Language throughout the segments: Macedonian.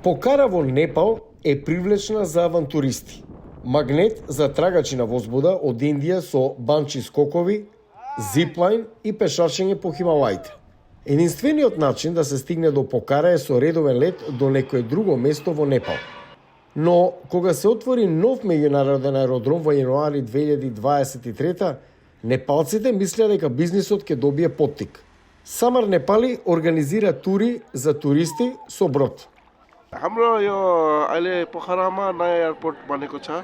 Покара во Непал е привлечна за авантуристи. Магнет за трагачи на возбуда од Индија со банчи скокови, зиплайн и пешачење по Хималаите. Единствениот начин да се стигне до Покара е со редовен лет до некое друго место во Непал. Но кога се отвори нов меѓународен аеродром во јануари 2023, непалците мислеа дека бизнисот ќе добие поттик. Самар Непали организира тури за туристи со брод. हाम्रो यो अहिले पोखरामा नयाँ एयरपोर्ट बनेको छ।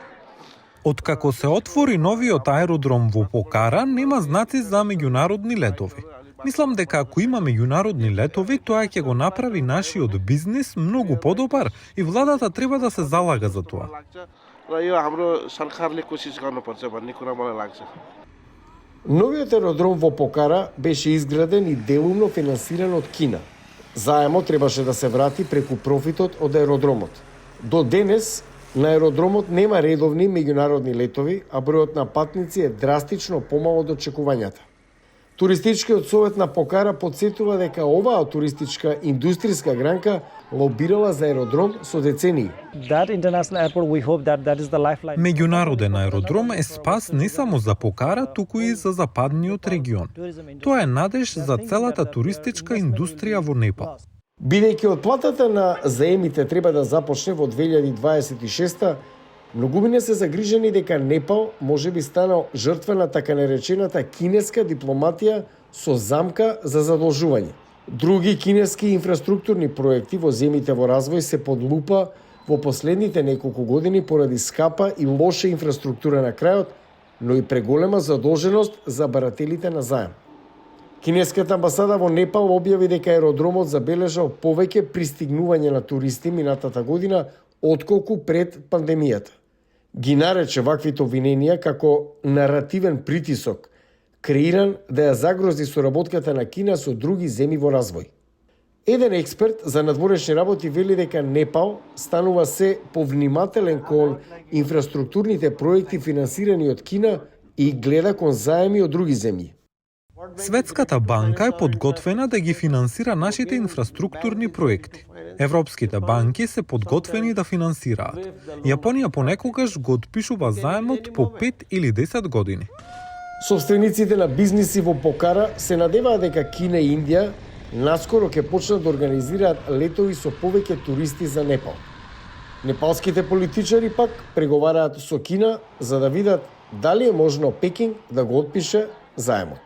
Откако се отвори новиот аеродром во Покара, нема знаци за меѓународни летови. Мислам дека ако има меѓународни летови, тоа ќе го направи нашиот бизнис многу подобар и владата треба да се залага за тоа. र यो हाम्रो सरकारले कोसिस गर्नुपर्छ भन्ने कुरा मलाई लाग्छ। Новиот аеродром во Покара беше изграден и делумно финансиран од Кина. Заемот требаше да се врати преку профитот од аеродромот. До денес на аеродромот нема редовни меѓународни летови, а бројот на патници е драстично помал од очекувањата. Туристичкиот совет на Покара потсетува дека оваа туристичка индустријска гранка лобирала за аеродром со децении. Меѓународен аеродром е спас не само за Покара, туку и за западниот регион. Тоа е надеж за целата туристичка индустрија во Непал. Бидејќи отплатата на заемите треба да започне во 2026, многумина се загрижени дека Непал може би станал жртва на така наречената кинеска дипломатија со замка за задолжување. Други кинески инфраструктурни проекти во земјите во развој се под лупа во последните неколку години поради скапа и лоша инфраструктура на крајот, но и преголема задолженост за барателите на заем. Кинеската амбасада во Непал објави дека аеродромот забележал повеќе пристигнување на туристи минатата година отколку пред пандемијата. Ги нарече ваквите обвиненија како наративен притисок, креиран да ја загрози соработката на Кина со други земји во развој. Еден експерт за надворешни работи вели дека Непал станува се повнимателен кон инфраструктурните проекти финансирани од Кина и гледа кон заеми од други земји. Светската банка е подготвена да ги финансира нашите инфраструктурни проекти. Европските банки се подготвени да финансираат. Јапонија понекогаш го отпишува заемот по 5 или 10 години. Собствениците на бизниси во Покара се надеваат дека Кина и Индија наскоро ќе почнат да организираат летови со повеќе туристи за Непал. Непалските политичари пак преговараат со Кина за да видат дали е можно Пекинг да го отпише заемот.